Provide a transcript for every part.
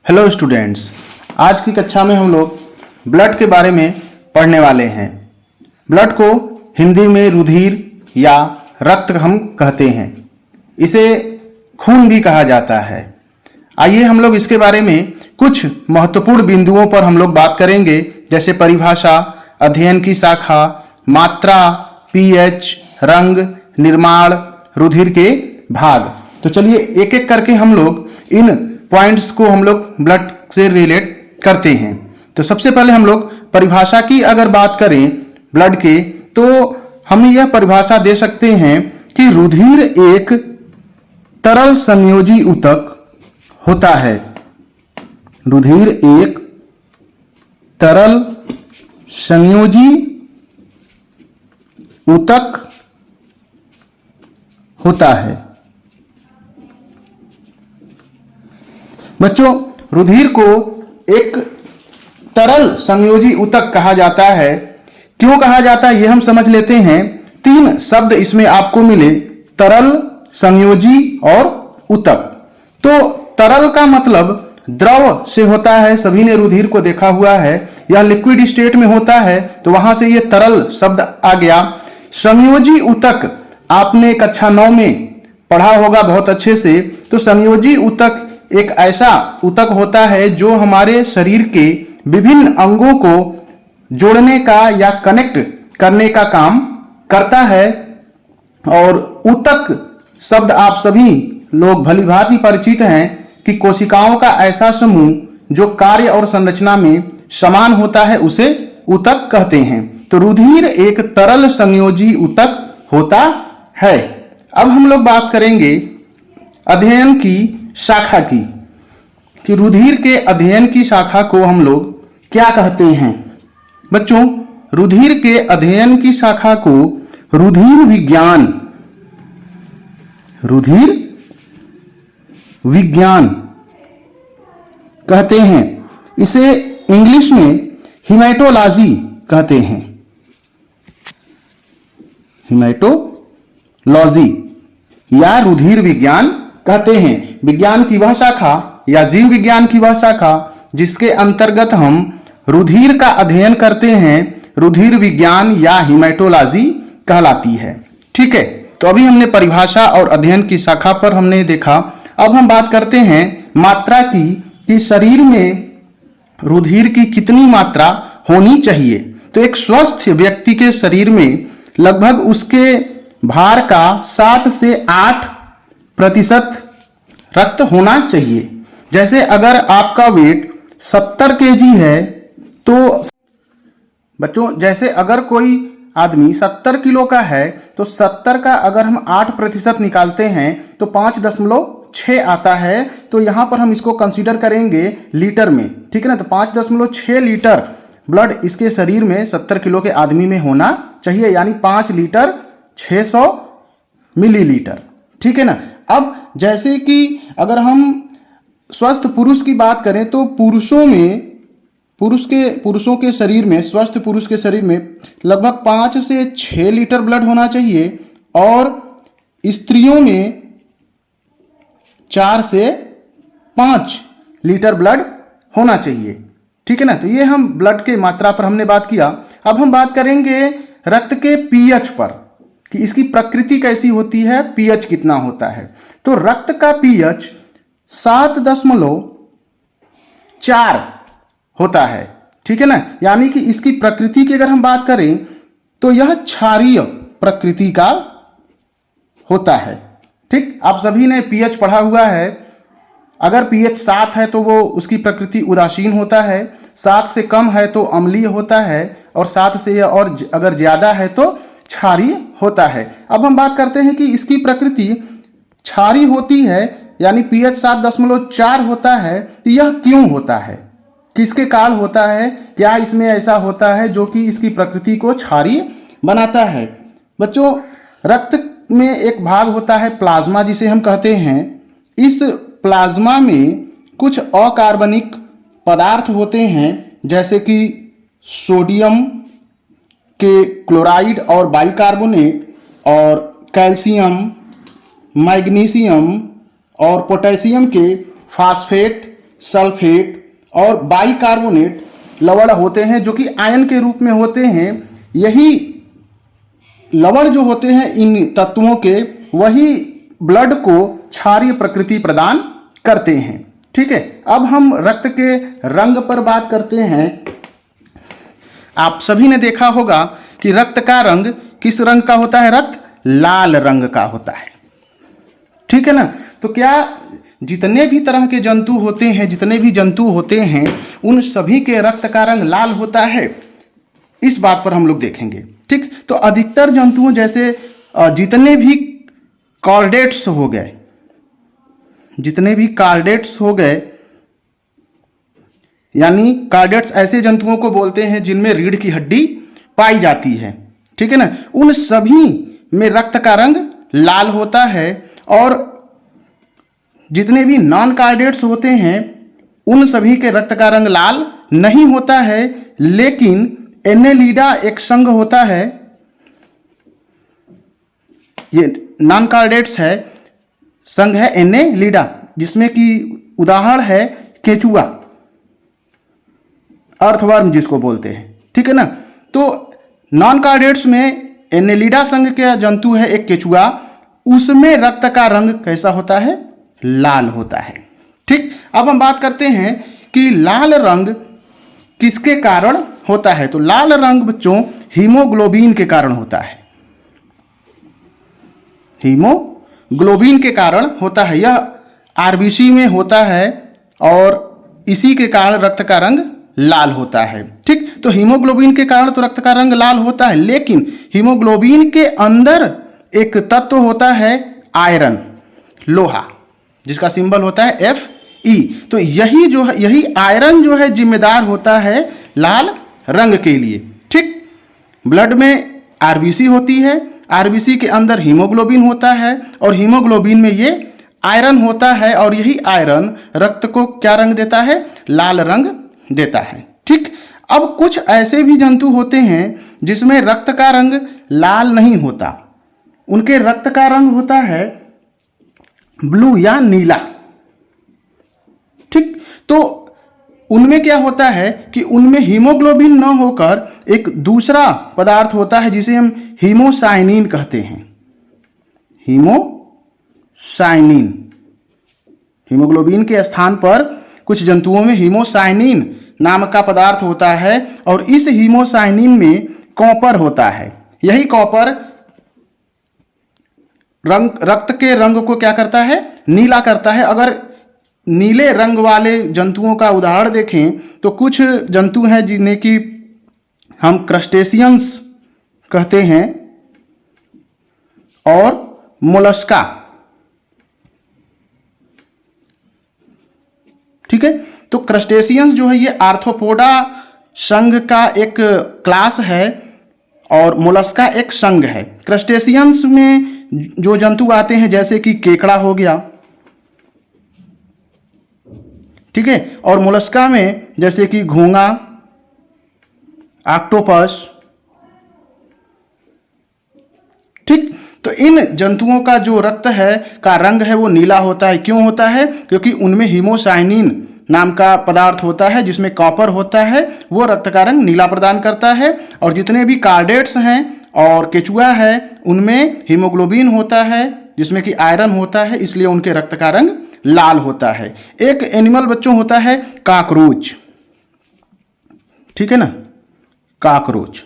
Hello students, आज की कक्षा में हम लोग ब्लड के बारे में पढ़ने वाले हैं। ब्लड को हिंदी में रुधिर या रक्त हम कहते हैं। इसे खून भी कहा जाता है। आइए हम लोग इसके बारे में कुछ महत्वपूर्ण बिंदुओं पर हम लोग बात करेंगे, जैसे परिभाषा, अध्ययन की शाखा, मात्रा, पीएच, रंग, निर्माण, रुधिर के भाग। तो चलिए एक एक करके हम लोग इन पॉइंट्स को हम लोग ब्लड से रिलेट करते हैं। तो सबसे पहले हम लोग परिभाषा की अगर बात करें ब्लड के, तो हम यह परिभाषा दे सकते हैं कि रुधिर एक तरल संयोजी ऊतक होता है। रुधिर एक तरल संयोजी ऊतक होता है। बच्चों, रुधिर को एक तरल संयोजी ऊतक कहा जाता है। क्यों कहा जाता है यह हम समझ लेते हैं। तीन शब्द इसमें आपको मिले, तरल, संयोजी और ऊतक। तो तरल का मतलब द्रव से होता है, सभी ने रुधिर को देखा हुआ है। यह लिक्विड स्टेट में होता है, तो वहां से यह तरल शब्द आ गया। संयोजी ऊतक आपने कक्षा 9 में पढ़ा होगा बहुत अच्छे से। तो संयोजी ऊतक एक ऐसा ऊतक होता है जो हमारे शरीर के विभिन्न अंगों को जोड़ने का या कनेक्ट करने का काम करता है। और ऊतक शब्द आप सभी लोग भलीभांति परिचित हैं कि कोशिकाओं का ऐसा समूह जो कार्य और संरचना में समान होता है, उसे ऊतक कहते हैं। तो रुधिर एक तरल संयोजी ऊतक होता है। अब हम लोग बात करेंगे अध्ययन की शाखा की, कि रुधिर के अध्ययन की शाखा को हम लोग क्या कहते हैं। बच्चों, रुधिर के अध्ययन की शाखा को रुधिर विज्ञान कहते हैं। इसे इंग्लिश में हीमेटोलॉजी कहते हैं। हीमेटोलॉजी या रुधिर विज्ञान कहते हैं। विज्ञान की वह शाखा या जीव विज्ञान की वह शाखा जिसके अंतर्गत हम रुधिर का अध्ययन करते हैं, रुधिर विज्ञान या हीमेटोलॉजी कहलाती है। ठीक है, तो अभी हमने परिभाषा और अध्ययन की शाखा पर हमने देखा। अब हम बात करते हैं मात्रा की, कि शरीर में रुधिर की कितनी मात्रा होनी चाहिए। तो एक स्वस्थ व्यक्ति के शरीर में लगभग उसके भार का 7 से 8% रक्त होना चाहिए। जैसे अगर आपका वेट 70 केजी है, तो बच्चों जैसे अगर कोई आदमी 70 किलो का है, तो 70 का अगर हम 8% निकालते हैं तो 5.6 आता है। तो यहां पर हम इसको कंसीडर करेंगे लीटर में। ठीक है ना, तो 5.6 लीटर ब्लड इसके शरीर में 70 किलो के आदमी में होना चाहिए, यानी 5 लीटर 600 मिलीलीटर। ठीक है ना। अब जैसे कि अगर हम स्वस्थ पुरुष की बात करें, तो पुरुषों के शरीर में, स्वस्थ पुरुष के शरीर में लगभग 5 से 6 लीटर ब्लड होना चाहिए, और स्त्रियों में 4 से 5 लीटर ब्लड होना चाहिए। ठीक है ना। तो ये हम ब्लड के मात्रा पर हमने बात किया। अब हम बात करेंगे रक्त के पीएच पर, कि इसकी प्रकृति कैसी होती है, पीएच कितना होता है। तो रक्त का पीएच 7.4 होता है। ठीक है ना, यानी कि इसकी प्रकृति की अगर हम बात करें तो यह क्षारीय प्रकृति का होता है। ठीक, आप सभी ने पीएच पढ़ा हुआ है। अगर पीएच 7 है तो वो उसकी प्रकृति उदासीन होता है, 7 से कम है तो अम्लीय होता है, और 7 से और अगर ज्यादा है तो क्षारीय होता है। अब हम बात करते हैं कि इसकी प्रकृति क्षारीय होती है, यानी पीएच 7.4 होता है। तो यह क्यों होता है, किसके कारण होता है, क्या इसमें ऐसा होता है जो कि इसकी प्रकृति को क्षारीय बनाता है। बच्चों, रक्त में एक भाग होता है प्लाज्मा, जिसे हम कहते हैं। इस प्लाज्मा में कुछ अकार्बनिक पदार्थ होते हैं, जैसे कि सोडियम के क्लोराइड और बाइकार्बोनेट, और कैल्शियम, मैग्नीशियम और पोटेशियम के फास्फेट सल्फेट और बाइकार्बोनेट लवण होते हैं जो कि आयन के रूप में होते हैं। यही लवण जो होते हैं इन तत्वों के, वही ब्लड को क्षारीय प्रकृति प्रदान करते हैं। ठीक है, अब हम रक्त के रंग पर बात करते हैं। आप सभी ने देखा होगा कि रक्त का रंग किस रंग का होता है? रक्त लाल रंग का होता है। ठीक है ना? तो क्या जितने भी तरह के जंतु होते हैं, जितने भी जंतु होते हैं, उन सभी के रक्त का रंग लाल होता है? इस बात पर हम लोग देखेंगे। ठीक, तो अधिकतर जंतुओं जैसे जितने भी कॉर्डेट्स हो गए, जितने भी कार्डेट्स हो गए, यानी कार्डेट्स ऐसे जंतुओं को बोलते हैं जिनमें रीढ़ की हड्डी पाई जाती है। ठीक है ना? उन सभी में रक्त का रंग लाल होता है। और जितने भी नॉन कार्डेट्स होते हैं उन सभी के रक्त का रंग लाल नहीं होता है, लेकिन एनेलिडा एक संघ होता है, ये नॉन कार्डेट्स है, संघ है एनेलिडा, जिसमें कि उदाहरण है केचुआ, अर्थवर्म जिसको बोलते हैं। ठीक है ना? तो नॉन कार्डेट्स में एनेलिडा संघ का जंतु है एक केचुआ, उसमें रक्त का रंग कैसा होता है? लाल होता है। ठीक, अब हम बात करते हैं कि लाल रंग किसके कारण होता है। तो लाल रंग बच्चों हीमोग्लोबिन के कारण होता है। हीमोग्लोबिन के कारण होता है, यह आरबीसी में होता है और इसी के कारण रक्त का रंग लाल होता है। ठीक, तो हीमोग्लोबिन के कारण तो रक्त का रंग लाल होता है, लेकिन हीमोग्लोबिन के अंदर एक तत्व होता है आयरन, लोहा, जिसका सिंबल होता है Fe। तो यही आयरन जो है जिम्मेदार होता है लाल रंग के लिए। ठीक, ब्लड में आरबीसी होती है, आरबीसी के अंदर हीमोग्लोबिन होता है और हीमोग्लोबिन में ये आयरन होता है, और यही आयरन रक्त को क्या रंग देता है? लाल रंग देता है। ठीक, अब कुछ ऐसे भी जंतु होते हैं जिसमें रक्त का रंग लाल नहीं होता, उनके रक्त का रंग होता है ब्लू या नीला। ठीक, तो उनमें क्या होता है कि उनमें हीमोग्लोबिन न होकर एक दूसरा पदार्थ होता है जिसे हम हीमोसाइनिन कहते हैं। हीमोसाइनिन, हीमोग्लोबिन के स्थान पर कुछ जंतुओं में हीमोसाइनिन नाम का पदार्थ होता है, और इस हीमोसाइनिन में कॉपर होता है। यही कॉपर रक्त के रंग को क्या करता है? नीला करता है। अगर नीले रंग वाले जंतुओं का उदाहरण देखें तो कुछ जंतु हैं जिन्हें कि हम क्रस्टेशियंस कहते हैं और मोलस्का। ठीक है, तो क्रस्टेशियंस जो है ये आर्थ्रोपोडा संघ का एक क्लास है और मोलस्का एक संघ है। क्रस्टेशियंस में जो जंतु आते हैं जैसे कि केकड़ा हो गया, ठीक है, और मोलस्का में जैसे कि घोंगा, ऑक्टोपस। ठीक, तो इन जंतुओं का जो रक्त है का रंग है वो नीला होता है। क्यों होता है? क्योंकि उनमें हीमोसाइनिन नाम का पदार्थ होता है जिसमें कॉपर होता है, वो रक्त का रंग नीला प्रदान करता है। और जितने भी कार्डेट्स हैं और केचुआ है उनमें हीमोग्लोबिन होता है जिसमें कि आयरन होता है, इसलिए उनके रक्त का रंग लाल होता है। एक एनिमल बच्चों होता है कॉकरोच। ठीक है ना? कॉकरोच,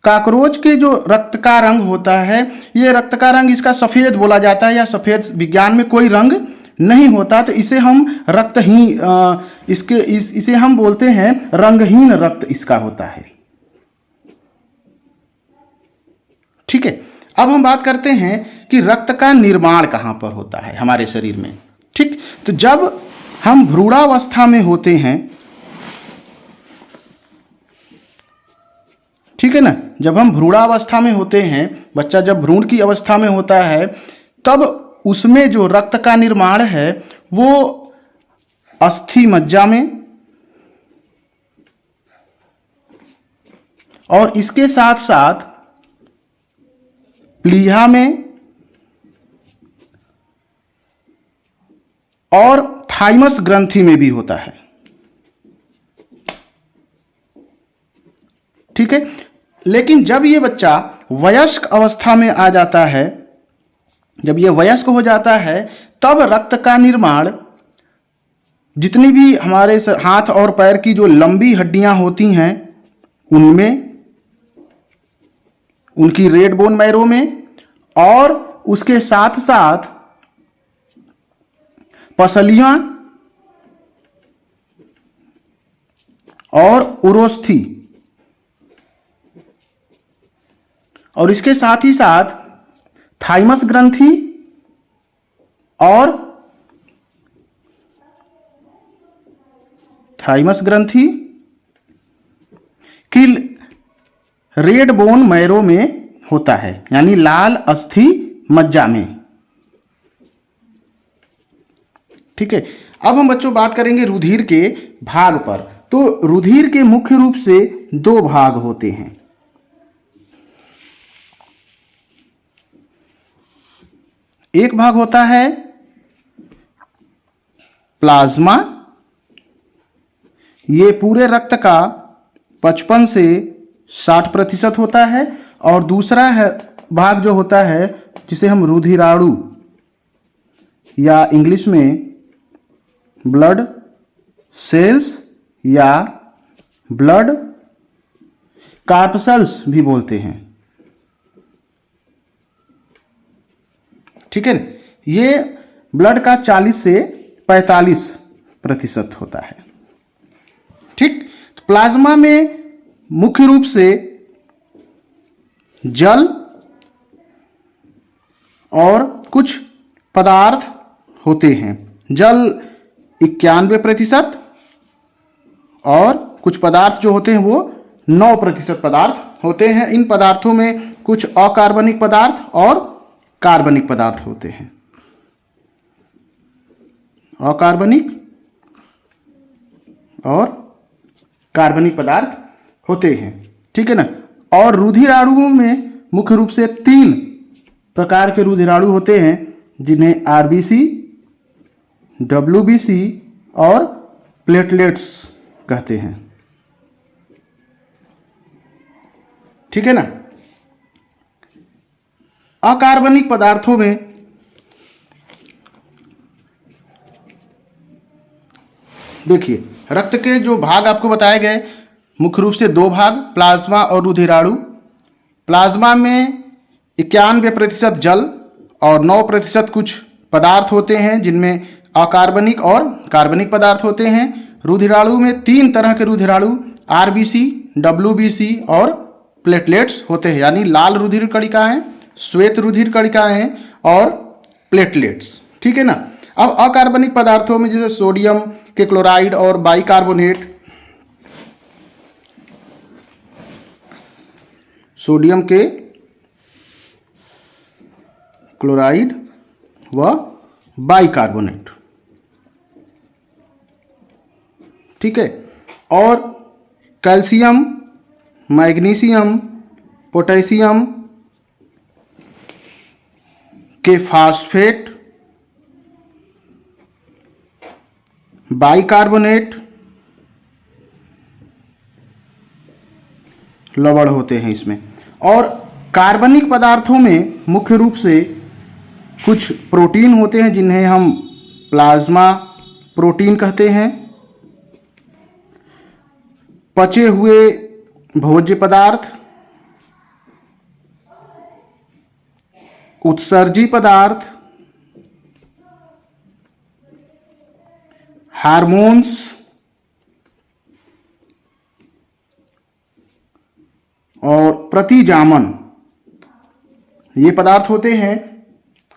कॉकरोच के जो रक्त का रंग होता है, ये रक्त का रंग इसका सफेद बोला जाता है, या सफेद विज्ञान में कोई रंग नहीं होता, तो इसे हम रक्तहीन इसे हम बोलते हैं रंगहीन रक्त इसका होता है। ठीक है, अब हम बात करते हैं कि रक्त का निर्माण कहां पर होता है हमारे शरीर में। ठीक, तो जब हम भ्रूणावस्था में होते हैं, ठीक है ना, जब हम भ्रूणावस्था में होते हैं, बच्चा जब भ्रूण की अवस्था में होता है, तब उसमें जो रक्त का निर्माण है वो अस्थि मज्जा में और इसके साथ साथ प्लीहा में और थाइमस ग्रंथि में भी होता है। ठीक है, लेकिन जब ये बच्चा वयस्क अवस्था में आ जाता है, जब ये वयस्क हो जाता है, तब रक्त का निर्माण जितनी भी हमारे हाथ और पैर की जो लंबी हड्डियां होती हैं उनमें, उनकी रेड बोन मैरो में, और उसके साथ साथ पसलियां और उरोस्थी, और इसके साथ ही साथ थाइमस ग्रंथि और थाइमस ग्रंथि की रेड बोन मैरो में होता है, यानी लाल अस्थि मज्जा में। ठीक है, अब हम बच्चों बात करेंगे रुधिर के भाग पर। तो रुधिर के मुख्य रूप से दो भाग होते हैं। एक भाग होता है प्लाज्मा, ये पूरे रक्त का 55 से 60% होता है, और दूसरा है भाग जो होता है जिसे हम रुधिराणु या इंग्लिश में ब्लड सेल्स या ब्लड कार्पसल्स भी बोलते हैं। ठीक है, ये ब्लड का 40 से 45% होता है। ठीक, तो प्लाज्मा में मुख्य रूप से जल और कुछ पदार्थ होते हैं। जल 91% और कुछ पदार्थ जो होते हैं वो 9% पदार्थ होते हैं। इन पदार्थों में कुछ अकार्बनिक पदार्थ और कार्बनिक पदार्थ होते हैं। अकार्बनिक और कार्बनिक पदार्थ होते हैं। ठीक है ना। और रुधिराणुओं में मुख्य रूप से 3 प्रकार के रुधिराणु होते हैं, जिन्हें आरबीसी, डब्ल्यूबीसी और प्लेटलेट्स कहते हैं। ठीक है ना। अकार्बनिक पदार्थों में देखिए, रक्त के जो भाग आपको बताए गए मुख्य रूप से 2 भाग, प्लाज्मा और रुधिराणु। प्लाज्मा में 91% जल और 9% कुछ पदार्थ होते हैं, जिनमें अकार्बनिक और कार्बनिक पदार्थ होते हैं। रुधिराणु में 3 तरह के रुधिराणु आरबीसी, डब्ल्यूबीसी और प्लेटलेट्स होते हैं, यानी लाल रुधिर कणिकाएं, श्वेत रुधिर कणिकाएं और प्लेटलेट्स। ठीक है ना। अब अकार्बनिक पदार्थों में जैसे सोडियम के क्लोराइड और बाइकार्बोनेट, सोडियम के क्लोराइड व बाइकार्बोनेट। ठीक है। और कैल्शियम, मैग्नीशियम, पोटेशियम के फास्फेट, बाइकार्बोनेट, लवण होते हैं इसमें। और कार्बनिक पदार्थों में मुख्य रूप से कुछ प्रोटीन होते हैं, जिन्हें हम प्लाज्मा प्रोटीन कहते हैं। पचे हुए भोज्य पदार्थ, उत्सर्जी पदार्थ, हार्मोन्स और प्रतिजामन, ये पदार्थ होते हैं।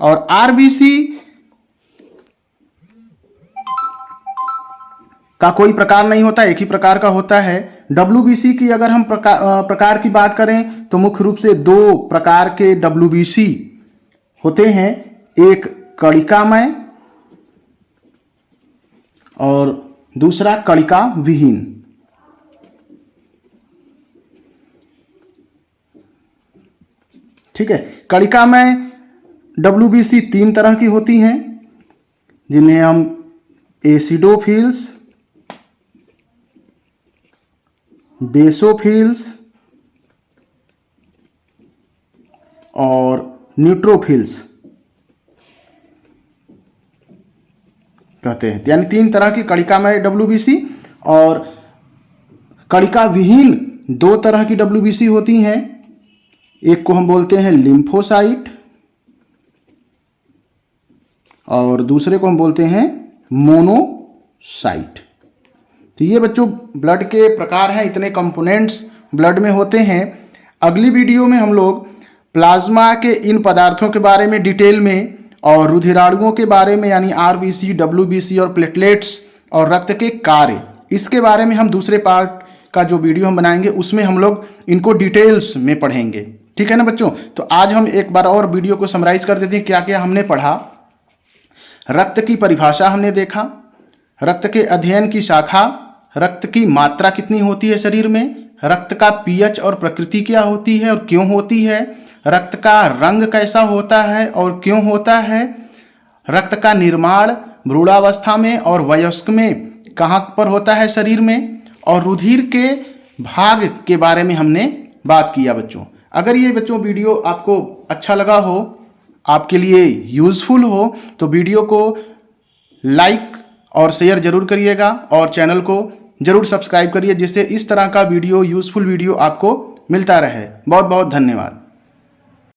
और आरबीसी का कोई प्रकार नहीं होता, एक ही प्रकार का होता है। डब्ल्यूबीसी की अगर हम प्रकार की बात करें तो मुख्य रूप से 2 प्रकार के डब्ल्यूबीसी होते हैं, एक कणिकामय और दूसरा कणिका विहीन। ठीक है। कणिकामय डब्ल्यूबीसी 3 तरह की होती हैं, जिन्हें हम एसिडोफिल्स, बेसोफिल्स और न्यूट्रोफिल्स कहते हैं। यानी 3 तरह की कणिकामय WBC और कणिका विहीन 2 तरह की WBC होती हैं। एक को हम बोलते हैं लिम्फोसाइट और दूसरे को हम बोलते हैं मोनोसाइट। तो ये बच्चों ब्लड के प्रकार हैं, इतने कंपोनेंट्स ब्लड में होते हैं। अगली वीडियो में हम लोग प्लाज्मा के इन पदार्थों के बारे में डिटेल में और रुधिराणुओं के बारे में यानी RBC, WBC और प्लेटलेट्स और रक्त के कार्य, इसके बारे में हम दूसरे पार्ट का जो वीडियो हम बनाएंगे उसमें हम लोग इनको डिटेल्स में पढ़ेंगे। ठीक है ना बच्चों। तो आज हम एक बार और वीडियो को समराइज कर देते हैं क्या क्या हमने पढ़ा। रक्त की परिभाषा हमने देखा, रक्त के अध्ययन की शाखा, रक्त की मात्रा कितनी होती है शरीर में, रक्त का pH और प्रकृति क्या होती है और क्यों होती है, रक्त का रंग कैसा होता है और क्यों होता है, रक्त का निर्माण भ्रूणावस्था में और वयस्क में कहाँ पर होता है शरीर में, और रुधिर के भाग के बारे में हमने बात किया बच्चों। अगर ये बच्चों वीडियो आपको अच्छा लगा हो, आपके लिए यूज़फुल हो, तो वीडियो को लाइक और शेयर जरूर करिएगा और चैनल को जरूर सब्सक्राइब करिए, जिससे इस तरह का वीडियो यूज़फुल वीडियो आपको मिलता रहे। बहुत बहुत धन्यवाद।